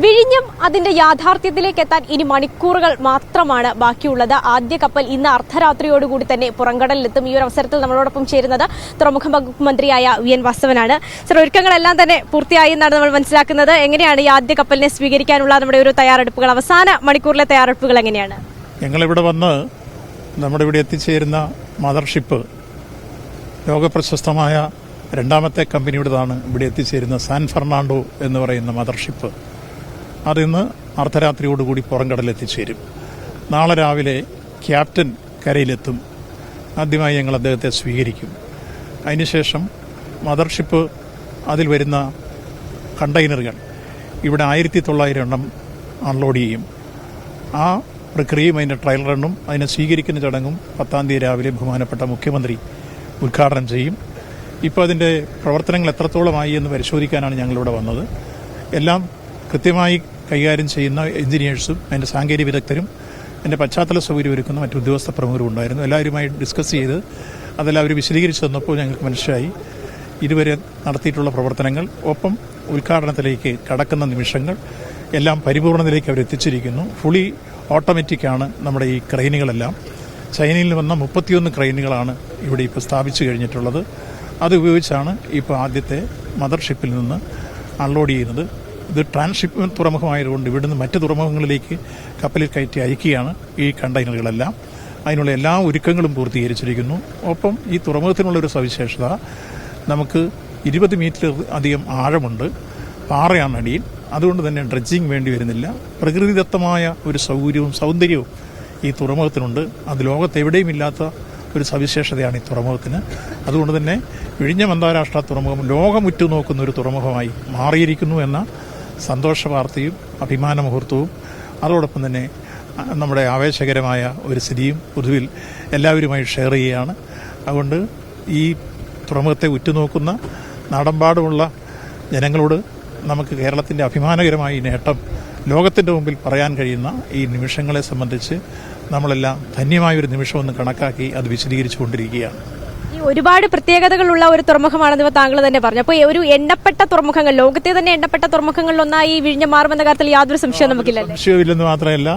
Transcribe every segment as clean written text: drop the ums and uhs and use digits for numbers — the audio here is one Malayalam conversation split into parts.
വിഴിഞ്ഞം അതിന്റെ യാഥാർത്ഥ്യത്തിലേക്ക് എത്താൻ ഇനി മണിക്കൂറുകൾ മാത്രമാണ് ബാക്കിയുള്ളത്. ആദ്യ കപ്പൽ ഇന്ന് അർദ്ധരാത്രിയോടുകൂടി തന്നെ പുറംകടലിലെത്തും. ഈ ഒരു അവസരത്തിൽ നമ്മളോടൊപ്പം ചേരുന്നത് തുറമുഖ വകുപ്പ് മന്ത്രിയായ വി.എൻ. വാസവനാണ്. സർ, ഒരുക്കങ്ങളെല്ലാം തന്നെ പൂർത്തിയായി എന്നാണ് നമ്മൾ മനസ്സിലാക്കുന്നത്. എങ്ങനെയാണ് ഈ ആദ്യ കപ്പലിനെ സ്വീകരിക്കാനുള്ള നമ്മുടെ ഒരു തയ്യാറെടുപ്പുകൾ, അവസാന മണിക്കൂറിലെ തയ്യാറെടുപ്പുകൾ എങ്ങനെയാണ്? ഞങ്ങളിവിടെ വന്ന് നമ്മുടെ ഇവിടെ എത്തിച്ചേരുന്ന മദർഷിപ്പ് ലോകപ്രശസ്തമായ രണ്ടാമത്തെ കമ്പനിയുടേതാണ്. ഇവിടെ എത്തിച്ചേരുന്ന സാൻ ഫെർണാണ്ടോ എന്ന് പറയുന്ന മദർഷിപ്പ് അതിന്ന് അർദ്ധരാത്രിയോടുകൂടി പുറംകടലെത്തിച്ചേരും. നാളെ രാവിലെ ക്യാപ്റ്റൻ കരയിലെത്തും. ആദ്യമായി ഞങ്ങൾ അദ്ദേഹത്തെ സ്വീകരിക്കും. അതിനുശേഷം മദർഷിപ്പ് അതിൽ വരുന്ന കണ്ടെയ്നറുകൾ ഇവിടെ 1900 എണ്ണം അൺലോഡ് ചെയ്യും. ആ പ്രക്രിയയും അതിൻ്റെ ട്രയൽ റണ്ണും അതിനെ സ്വീകരിക്കുന്ന ചടങ്ങും 10-ാം തീയതി രാവിലെ ബഹുമാനപ്പെട്ട മുഖ്യമന്ത്രി ഉദ്ഘാടനം ചെയ്യും. ഇപ്പോൾ അതിൻ്റെ പ്രവർത്തനങ്ങൾ എത്രത്തോളമായി എന്ന് പരിശോധിക്കാനാണ് ഞങ്ങളിവിടെ വന്നത്. എല്ലാം കൃത്യമായി കൈകാര്യം ചെയ്യുന്ന എഞ്ചിനീയേഴ്സും അതിൻ്റെ സാങ്കേതിക വിദഗ്ധരും അതിൻ്റെ പശ്ചാത്തല സൗകര്യം ഒരുക്കുന്ന മറ്റു ഉദ്യോഗസ്ഥ പ്രമുഖരും ഉണ്ടായിരുന്നു. എല്ലാവരുമായി ഡിസ്കസ് ചെയ്ത് അതെല്ലാം അവർ വിശദീകരിച്ച് തന്നപ്പോൾ ഞങ്ങൾക്ക് മനസ്സിലായി ഇതുവരെ നടത്തിയിട്ടുള്ള പ്രവർത്തനങ്ങൾ ഒപ്പം ഉദ്ഘാടനത്തിലേക്ക് കടക്കുന്ന നിമിഷങ്ങൾ എല്ലാം പരിപൂർണതയിലേക്ക് അവരെത്തിച്ചിരിക്കുന്നു. ഫുള്ളി ഓട്ടോമാറ്റിക്കാണ് നമ്മുടെ ഈ ക്രെയിനുകളെല്ലാം. ചൈനയിൽ വന്ന 31 ക്രെയിനുകളാണ് ഇവിടെ ഇപ്പോൾ സ്ഥാപിച്ചു കഴിഞ്ഞിട്ടുള്ളത്. അത് ഉപയോഗിച്ചാണ് ഇപ്പോൾ ആദ്യത്തെ മദർഷിപ്പിൽ നിന്ന് അൺലോഡ് ചെയ്യുന്നത്. ഇത് ട്രാൻസ്ഷിപ്മെന്റ് തുറമുഖമായതുകൊണ്ട് ഇവിടുന്ന് മറ്റ് തുറമുഖങ്ങളിലേക്ക് കപ്പലിൽ കയറ്റി അയക്കുകയാണ് ഈ കണ്ടെയ്നറുകളെല്ലാം. അതിനുള്ള എല്ലാ ഒരുക്കങ്ങളും പൂർത്തീകരിച്ചിരിക്കുന്നു. ഒപ്പം ഈ തുറമുഖത്തിനുള്ളൊരു സവിശേഷത, നമുക്ക് 20 മീറ്റർ അധികം ആഴമുണ്ട്, പാറയാണ് അടിയിൽ. അതുകൊണ്ട് തന്നെ ഡ്രഡ്ജിങ് വേണ്ടി വരുന്നില്ല. പ്രകൃതിദത്തമായ ഒരു സൗന്ദര്യവും ഈ തുറമുഖത്തിനുണ്ട്. അത് ലോകത്തെവിടെയും ഇല്ലാത്ത ഒരു സവിശേഷതയാണ് ഈ തുറമുഖത്തിന്. അതുകൊണ്ട് തന്നെ വിഴിഞ്ഞം അന്താരാഷ്ട്ര തുറമുഖം ലോകമുറ്റു നോക്കുന്ന ഒരു തുറമുഖമായി മാറിയിരിക്കുന്നു എന്ന സന്തോഷ വാർത്തയും അഭിമാന മുഹൂർത്തവും അതോടൊപ്പം തന്നെ നമ്മുടെ ആവേശകരമായ ഒരു സ്ഥിതിയും പൊതുവിൽ എല്ലാവരുമായി ഷെയർ ചെയ്യുകയാണ്. അതുകൊണ്ട് ഈ തുറമുഖത്തെ ഉറ്റുനോക്കുന്ന നാടെമ്പാടുമുള്ള ജനങ്ങളോട് നമുക്ക് കേരളത്തിൻ്റെ അഭിമാനകരമായ ഈ നേട്ടം ലോകത്തിൻ്റെ മുമ്പിൽ പറയാൻ കഴിയുന്ന ഈ നിമിഷങ്ങളെ സംബന്ധിച്ച് നമ്മളെല്ലാം ധന്യമായൊരു നിമിഷമൊന്ന് കണക്കാക്കി അത് വിശദീകരിച്ചു കൊണ്ടിരിക്കുകയാണ്. ഈ ഒരുപാട് പ്രത്യേകതകളുള്ള ഒരു തുറമുഖമാണെന്ന് താങ്കൾ തന്നെ പറഞ്ഞു. അപ്പോൾ ഒരു എണ്ണപ്പെട്ട തുറമുഖങ്ങൾ, ലോകത്തെ തന്നെ എണ്ണപ്പെട്ട തുറമുഖങ്ങളിലൊന്നായി ഈ വിഴിഞ്ഞം മാറുമെന്ന കാര്യത്തിൽ യാതൊരു സംശയവും നമുക്കില്ല. സംശയമില്ലെന്ന് മാത്രമല്ല,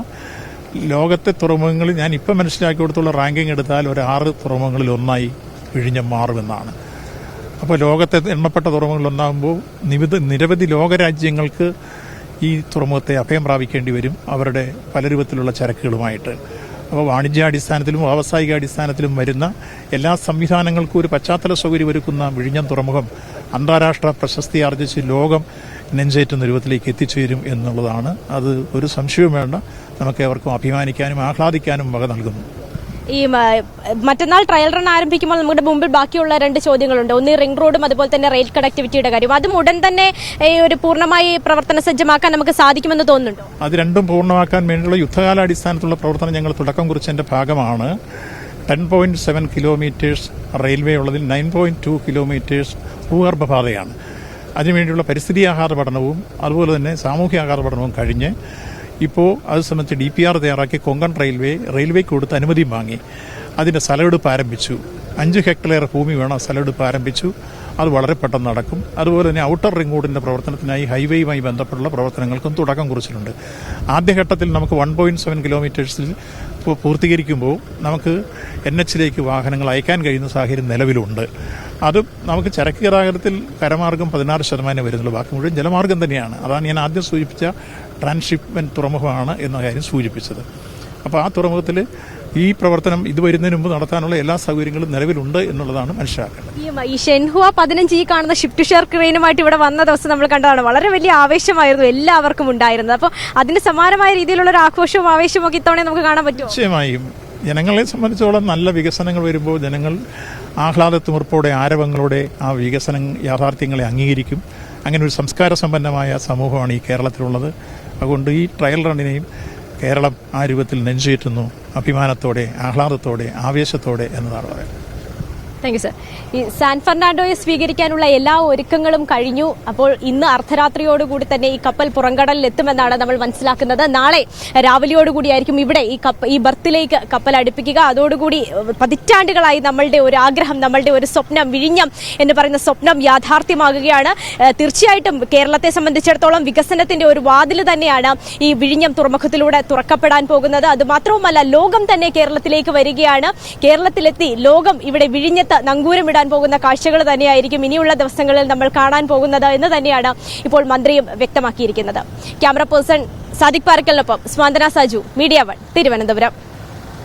ലോകത്തെ തുറമുഖങ്ങളിൽ ഞാൻ ഇപ്പം മനസ്സിലാക്കി കൊടുത്തുള്ള റാങ്കിങ് എടുത്താൽ ഒരു 6 തുറമുഖങ്ങളിൽ ഒന്നായി വിഴിഞ്ഞം മാറുമെന്നാണ്. അപ്പോൾ ലോകത്തെ എണ്ണപ്പെട്ട തുറമുഖങ്ങളിൽ ഒന്നാകുമ്പോൾ നിരവധി ലോകരാജ്യങ്ങൾക്ക് ഈ തുറമുഖത്തെ അഭയം പ്രാപിക്കേണ്ടി വരും, അവരുടെ പല രൂപത്തിലുള്ള ചരക്കുകളുമായിട്ട്. അപ്പോൾ വാണിജ്യാടിസ്ഥാനത്തിലും വ്യാവസായിക അടിസ്ഥാനത്തിലും വരുന്ന എല്ലാ സംവിധാനങ്ങൾക്കും ഒരു പശ്ചാത്തല സൗകര്യം ഒരുക്കുന്ന വിഴിഞ്ഞം തുറമുഖം അന്താരാഷ്ട്ര പ്രശസ്തി ആർജിച്ച് ലോകം നെഞ്ചേറ്റുന്ന രൂപത്തിലേക്ക് എത്തിച്ചേരും എന്നുള്ളതാണ്. അത് ഒരു സംശയവും വേണ്ട. നമുക്ക് ഏവർക്കും അഭിമാനിക്കാനും ആഹ്ലാദിക്കാനും വക നൽകുന്നു. ഈ മറ്റന്നാൾ ട്രയൽ റൺ ആരംഭിക്കുമ്പോൾ നമ്മുടെ മുമ്പിൽ ബാക്കിയുള്ള 2 ചോദ്യങ്ങളുണ്ട്. ഒന്ന് റിംഗ് റോഡും അതുപോലെ തന്നെ റെയിൽ കണക്ടിവിറ്റിയുടെ കാര്യം. അതും ഉടൻ തന്നെ ഒരു പൂർണ്ണമായി പ്രവർത്തന സജ്ജമാക്കാൻ നമുക്ക് സാധിക്കുമെന്ന് തോന്നുന്നുണ്ടോ? അത് രണ്ടും പൂർണ്ണമാക്കാൻ വേണ്ടിയുള്ള യുദ്ധകാലാടിസ്ഥാനത്തിലുള്ള പ്രവർത്തനം ഞങ്ങൾ തുടക്കം കുറിച്ചതിന്റെ ഭാഗമാണ്. 10.7 കിലോമീറ്റേഴ്സ് റെയിൽവേ ഉള്ളതിൽ 9.2 കിലോമീറ്റേഴ്സ് ഭൂഗർഭപാതയാണ്. അതിനുവേണ്ടിയുള്ള പരിസ്ഥിതി ആഘാത പഠനവും അതുപോലെ തന്നെ സാമൂഹ്യ ആഘാത പഠനവും കഴിഞ്ഞ് ഇപ്പോൾ അത് സംബന്ധിച്ച് DPR തയ്യാറാക്കി കൊങ്കൺ റെയിൽവേക്ക് കൊടുത്ത് അനുമതിയും വാങ്ങി. അതിൻ്റെ സ്ഥലമെടുപ്പ് ആരംഭിച്ചു. 5 ഹെക്ടർ ഭൂമി വേണം, സ്ഥലമെടുപ്പ് ആരംഭിച്ചു. അത് വളരെ പെട്ടെന്ന് നടക്കും. അതുപോലെ തന്നെ ഔട്ടർ റിംഗ് റോഡിൻ്റെ പ്രവർത്തനത്തിനായി ഹൈവേയുമായി ബന്ധപ്പെട്ടുള്ള പ്രവർത്തനങ്ങൾക്കും തുടക്കം കുറിച്ചിട്ടുണ്ട്. ആദ്യഘട്ടത്തിൽ നമുക്ക് 1.7 കിലോമീറ്റേഴ്സിൽ പൂർത്തീകരിക്കുമ്പോൾ നമുക്ക് NH-ലേക്ക് വാഹനങ്ങൾ അയക്കാൻ കഴിയുന്ന സാഹചര്യം നിലവിലുണ്ട്. അതും നമുക്ക് ചരക്ക് ഗതാഗതത്തിൽ കരമാർഗം 16% വരുന്നുള്ളൂ, ബാക്കി മുഴുവൻ ജലമാർഗം തന്നെയാണ്. അതാണ് ഞാൻ ആദ്യം സൂചിപ്പിച്ച ട്രാൻസ്ഷിപ്മെന്റ് തുറമുഖമാണ് എന്ന കാര്യം സൂചിപ്പിച്ചത്. അപ്പോൾ ആ തുറമുഖത്തിൽ ഈ പ്രവർത്തനം ഇത് വരുന്നതിന് മുമ്പ് നടത്താനുള്ള എല്ലാ സൗകര്യങ്ങളും നിലവിലുണ്ട് എന്നുള്ളതാണ് മനസ്സിലാക്കേണ്ടത്. ഈ ഷെൻഹുവ 15 ഈ കാണുന്ന ഷിഫ്റ്റ് ഷെയർ ക്രെയിനുമായിട്ട് ഇവിടെ വന്ന ദിവസം നമ്മൾ കണ്ടതാണ്. വളരെ വലിയ ആവേശമായിരുന്നു എല്ലാവർക്കും ഉണ്ടായിരുന്നത്. അപ്പോൾ അതിന് സമാനമായ രീതിയിലുള്ള ഒരു ആഘോഷവും ആവേശവും ഒക്കെ ഇത്തവണ നമുക്ക് കാണാൻ പറ്റും. നിശ്ചയമായും ജനങ്ങളെ സംബന്ധിച്ചോളം നല്ല വികസനങ്ങൾ വരുമ്പോൾ ജനങ്ങൾ ആഹ്ലാദത്തിമുറപ്പോടെ ആരവങ്ങളോടെ ആ വികസന യാഥാർത്ഥ്യങ്ങളെ അംഗീകരിക്കും. അങ്ങനെ ഒരു സംസ്കാര സമ്പന്നമായ സമൂഹമാണ് ഈ കേരളത്തിലുള്ളത്. അതുകൊണ്ട് ഈ ട്രയൽ റണ്ണിനെയും കേരളം ആ രൂപത്തിൽ നെഞ്ചേറ്റുന്നു, അഭിമാനത്തോടെ ആഹ്ലാദത്തോടെ ആവേശത്തോടെ എന്നതാണ് പറയുന്നത്. Thank you sir. ഈ സാൻ ഫെർണാണ്ടോയെ സ്വീകരിക്കാനുള്ള എല്ലാ ഒരുക്കങ്ങളും കഴിഞ്ഞു. അപ്പോൾ ഇന്ന് അർദ്ധരാത്രിയോടുകൂടി തന്നെ ഈ കപ്പൽ പുറംകടലിൽ എത്തുമെന്നാണ് നമ്മൾ മനസ്സിലാക്കുന്നത്. നാളെ രാവിലെയോടുകൂടിയായിരിക്കും ഇവിടെ ഈ ബർത്തിലേക്ക് കപ്പൽ അടുപ്പിക്കുക. അതോടുകൂടി പതിറ്റാണ്ടുകളായി നമ്മളുടെ ഒരു ആഗ്രഹം, നമ്മളുടെ ഒരു സ്വപ്നം, വിഴിഞ്ഞം എന്ന് പറയുന്ന സ്വപ്നം യാഥാർത്ഥ്യമാകുകയാണ്. തീർച്ചയായിട്ടും കേരളത്തെ സംബന്ധിച്ചിടത്തോളം വികസനത്തിന്റെ ഒരു വാതിൽ തന്നെയാണ് ഈ വിഴിഞ്ഞം തുറമുഖത്തിലൂടെ തുറക്കപ്പെടാൻ പോകുന്നത്. അതുമാത്രവുമല്ല, ലോകം തന്നെ കേരളത്തിലേക്ക് വരികയാണ്. കേരളത്തിലെത്തി ലോകം ഇവിടെ വിഴിഞ്ഞത്ത് നങ്കൂരമിടാൻ പോകുന്ന കാഴ്ചകൾ തന്നെയായിരിക്കും ഇനിയുള്ള ദിവസങ്ങളിൽ നമ്മൾ കാണാൻ പോകുന്നത് എന്ന് തന്നെയാണ് ഇപ്പോൾ മന്ത്രിയും വ്യക്തമാക്കിയിരിക്കുന്നത്. ക്യാമറ പേഴ്സൺ സാദിഖ് പാറക്കലിനൊപ്പം സ്വാന്തന സാജു, മീഡിയ 1, തിരുവനന്തപുരം.